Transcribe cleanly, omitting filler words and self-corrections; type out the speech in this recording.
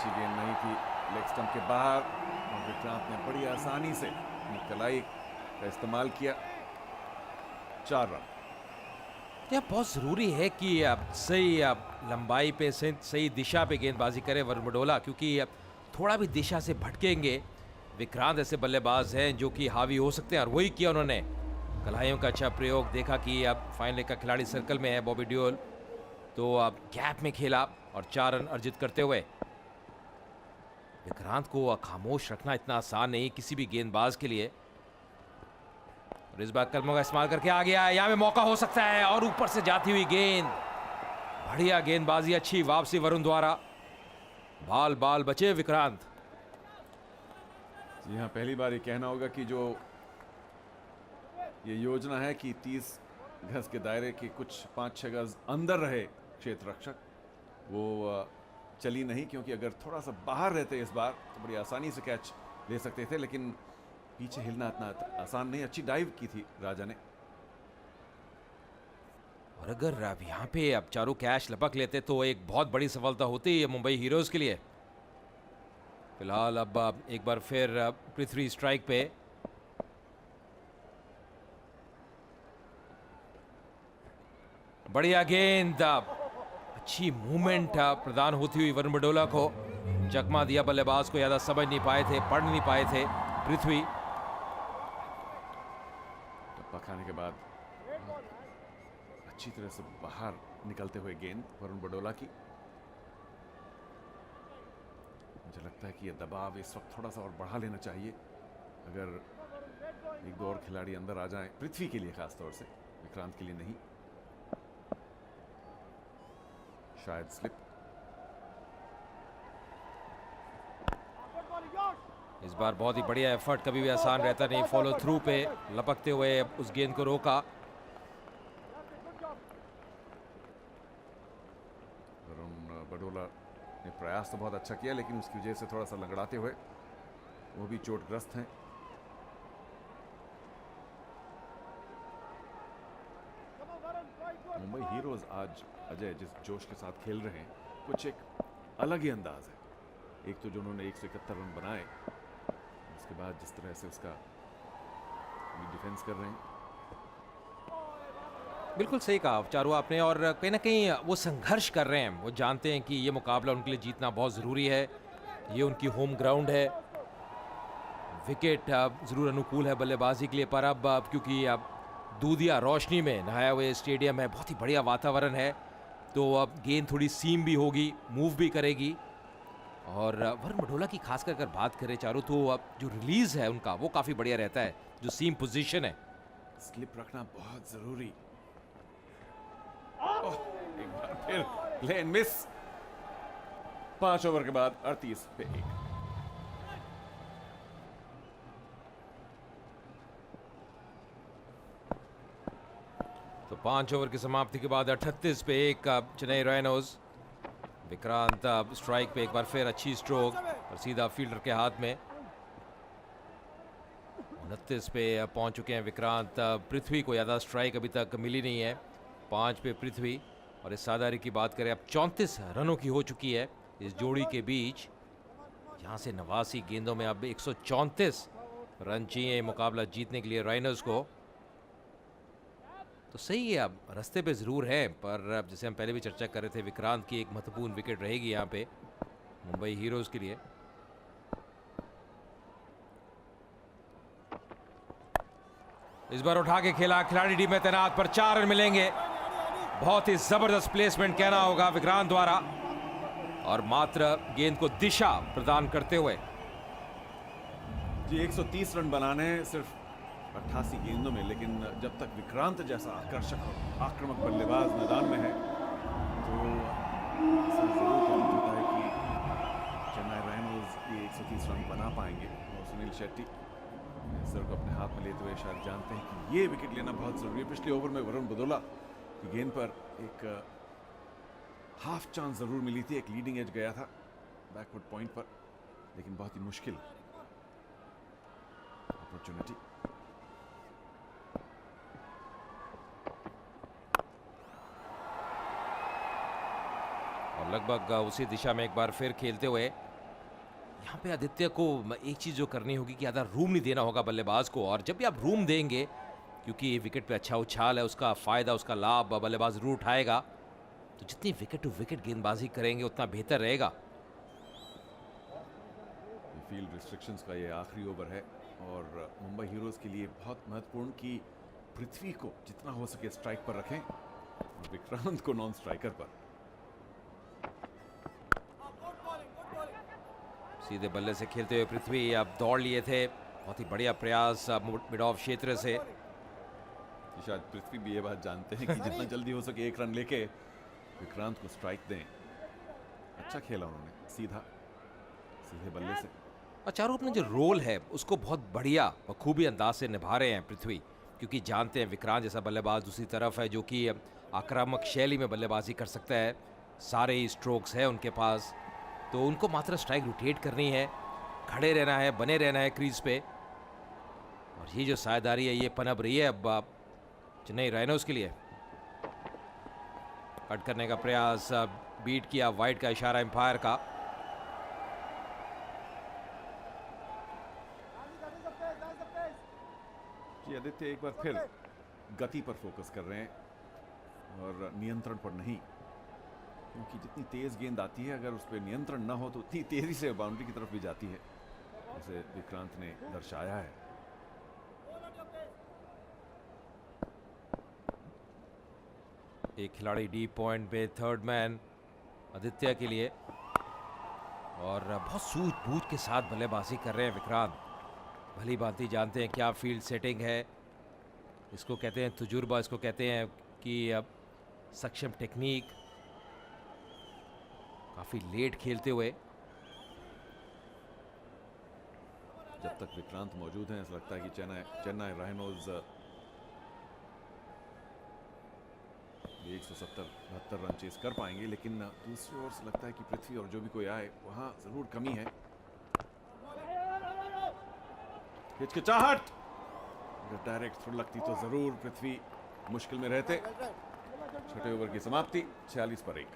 अच्छी गेंद नहीं थी, लेग स्टंप के बाहर, और विक्रांत ने बड़ी आसानी से अपनी कलाई का इस्तेमाल किया। 4 रन। यह बहुत ज़रूरी है कि आप सही लंबाई पे सही दिशा पे गेंदबाजी करें वरुण बडोला, क्योंकि थोड़ा भी दिशा से भटकेंगे। विक्रांत ऐसे बल्लेबाज हैं जो कि हावी हो सकते हैं, और वही किया उन्होंने। कलाइयों का अच्छा प्रयोग देखा कि अब फाइनल का खिलाड़ी सर्कल में है बॉबी डियोल, तो अब गैप में खेला और 4 रन अर्जित करते हुए। विक्रांत को खामोश रखना इतना आसान नहीं किसी भी गेंदबाज के लिए। और इस बार कदमों का इस्तेमाल करके आ गया है, यहाँ पे मौका हो सकता है, और ऊपर से जाती हुई गेंद। बढ़िया गेंदबाजी, अच्छी वापसी वरुण द्वारा। बाल बाल बचे विक्रांत। जी हाँ, पहली बार ये कहना होगा कि जो ये योजना है कि 30 गज के दायरे के कुछ 5-6 गज अंदर रहे क्षेत्र रक्षक, वो चली नहीं, क्योंकि अगर थोड़ा सा बाहर रहते इस बार तो बड़ी आसानी से कैच ले सकते थे, लेकिन पीछे हिलना इतना आसान नहीं। अच्छी डाइव की थी राजा ने। और अगर अब यहाँ पे अब चारों कैच लपक लेते तो एक बहुत बड़ी सफलता होती है मुंबई हीरोज के लिए। फिलहाल अब एक बार फिर पृथ्वी स्ट्राइक पे। बढ़िया गेंद, अच्छी मूवमेंट प्रदान होती हुई वरुण बडोला को। चकमा दिया बल्लेबाज को, ज्यादा समझ नहीं पाए थे, पढ़ नहीं पाए थे पृथ्वी। टप्पा खाने के बाद अच्छी तरह से बाहर निकलते हुए गेंद वरुण बडोला की। मुझे लगता है कि यह दबाव इस वक्त थोड़ा सा और बढ़ा लेना चाहिए, अगर 1-2 और खिलाड़ी अंदर आ जाएं, पृथ्वी के लिए खासतौर से, विक्रांत के लिए नहीं। शायद स्लिप। इस बार बहुत ही बढ़िया एफर्ट, कभी भी आसान रहता नहीं। फॉलो थ्रू पे लपकते हुए उस गेंद को रोका। वरुण बडोला ने प्रयास तो बहुत अच्छा किया, लेकिन उसकी वजह से थोड़ा सा लंगड़ाते हुए वो भी चोटग्रस्त हैं। मुंबई हीरोज आज अजय जिस जोश के साथ खेल रहे हैं, कुछ एक अलग ही अंदाज है। एक तो जो उन्होंने 171 रन बनाए, उसके बाद जिस तरह से उसका डिफेंस कर रहे हैं। बिल्कुल सही कहा चारू आपने, और कहीं ना कहीं वो संघर्ष कर रहे हैं। वो जानते हैं कि ये मुकाबला उनके लिए जीतना बहुत ज़रूरी है, ये उनकी होम ग्राउंड है। विकेट ज़रूर अनुकूल है बल्लेबाजी के लिए, पर अब क्योंकि अब दूधिया रोशनी में नहाया हुए स्टेडियम है, बहुत ही बढ़िया वातावरण है, तो अब गेंद थोड़ी सीम भी होगी, मूव भी करेगी। और वरुण बडोला की खासकर अगर बात करें चारों, तो अब जो रिलीज है उनका वो काफ़ी बढ़िया रहता है, जो सीम पोजीशन है। स्लिप रखना बहुत जरूरी। एक बार फिर लेन मिस। 5 ओवर के बाद 38 पे 1। तो 5 ओवर की समाप्ति के बाद 38 पे 1 चेन्नई राइनोज। विक्रांत स्ट्राइक पे एक बार फिर अच्छी स्ट्रोक और सीधा फील्डर के हाथ में। 29 पे पहुंच चुके हैं विक्रांत। पृथ्वी को ज़्यादा स्ट्राइक अभी तक मिली नहीं है। 5 पे पृथ्वी, और इस साधारी की बात करें अब 34 रनों की हो चुकी है इस जोड़ी के बीच। यहाँ से 89 गेंदों में अब 134 रन चाहिए मुकाबला जीतने के लिए राइनर्स को। तो सही है, अब रास्ते पे ज़रूर है, पर अब जैसे हम पहले भी चर्चा कर रहे थे, विक्रांत की एक महत्वपूर्ण विकेट रहेगी यहाँ पे मुंबई हीरोज के लिए। इस बार उठा के खेला, खिलाड़ी टीम में तैनात, पर 4 रन मिलेंगे। बहुत ही जबरदस्त प्लेसमेंट कहना होगा विक्रांत द्वारा, और मात्र गेंद को दिशा प्रदान करते हुए। जी 130 रन बनाने हैं सिर्फ 88 गेंदों में, लेकिन जब तक विक्रांत जैसा आकर्षक और आक्रामक बल्लेबाज मैदान में है, तो ऐसा जरूर प्रतीत होता है कि चेन्नई राइनोज ये 130 रन बना पाएंगे। और सुनील शेट्टी सर को अपने हाथ में लेते हुए शायद जानते हैं कि ये विकेट लेना बहुत जरूरी है। पिछले ओवर में वरुण बडोला की गेंद पर एक हाफ चांस जरूर मिली थी, एक लीडिंग एज गया था बैकवर्ड पॉइंट पर, लेकिन बहुत ही मुश्किल अपॉर्चुनिटी। और लगभग उसी दिशा में एक बार फिर खेलते हुए यहाँ पे आदित्य को एक चीज़ जो करनी होगी कि ज़्यादा रूम नहीं देना होगा बल्लेबाज को, और जब भी आप रूम देंगे, क्योंकि विकेट पे अच्छा उछाल है, उसका फ़ायदा, उसका लाभ बल्लेबाज ज़रूर उठाएगा, तो जितनी विकेट टू विकेट गेंदबाजी करेंगे उतना बेहतर रहेगा। फील्ड रिस्ट्रिक्शंस का ये आखिरी ओवर है और मुंबई हीरोज़ के लिए बहुत महत्वपूर्ण कि पृथ्वी को जितना हो सके स्ट्राइक पर रखें और विक्रांत को नॉन स्ट्राइकर पर। सीधे बल्ले से खेलते हुए पृथ्वी अब दौड़ लिए थे, बहुत ही बढ़िया प्रयास मिड ऑफ क्षेत्र से। शायद पृथ्वी भी ये बात जानते हैं कि जितना जल्दी हो सके एक रन लेके विक्रांत को स्ट्राइक दें। अच्छा खेला उन्होंने, सीधे बल्ले से। और चारों अपना जो रोल है उसको बहुत बढ़िया बखूबी अंदाज से निभा रहे हैं पृथ्वी, क्योंकि जानते हैं विक्रांत जैसा बल्लेबाज दूसरी तरफ है जो कि आक्रामक शैली में बल्लेबाजी कर सकता है, सारे ही स्ट्रोक्स है उनके पास, तो उनको मात्र स्ट्राइक रोटेट करनी है, खड़े रहना है, बने रहना है क्रीज पे। और ये जो साझेदारी है ये पनप रही है अब चेन्नई राइनोज के लिए। कट करने का प्रयास, बीट किया, वाइड का इशारा एम्पायर का। जी आदित्य एक बार फिर गति पर फोकस कर रहे हैं और नियंत्रण पर नहीं, क्योंकि जितनी तेज गेंद आती है अगर उस पर नियंत्रण ना हो तो उतनी तेजी से बाउंड्री की तरफ भी जाती है, जैसे विक्रांत ने दर्शाया है। एक खिलाड़ी डीप पॉइंट पे, थर्ड मैन आदित्य के लिए, और बहुत सूझबूझ के साथ बल्लेबाजी कर रहे हैं विक्रांत। भली भांति जानते हैं क्या फील्ड सेटिंग है, इसको कहते हैं तजुर्बा, इसको कहते हैं कि अब सक्षम टेक्निक। काफी लेट खेलते हुए, जब तक विक्रांत मौजूद हैं ऐसा लगता है कि चेन्नई राइनोज 170-72 रन चेस कर पाएंगे, लेकिन दूसरी ओर से लगता है कि पृथ्वी और जो भी कोई आए वहां जरूर कमी है। हिचकिचाहट, अगर डायरेक्ट थ्रो लगती तो जरूर पृथ्वी मुश्किल में रहते। छठे ओवर की समाप्ति 46 पर 1।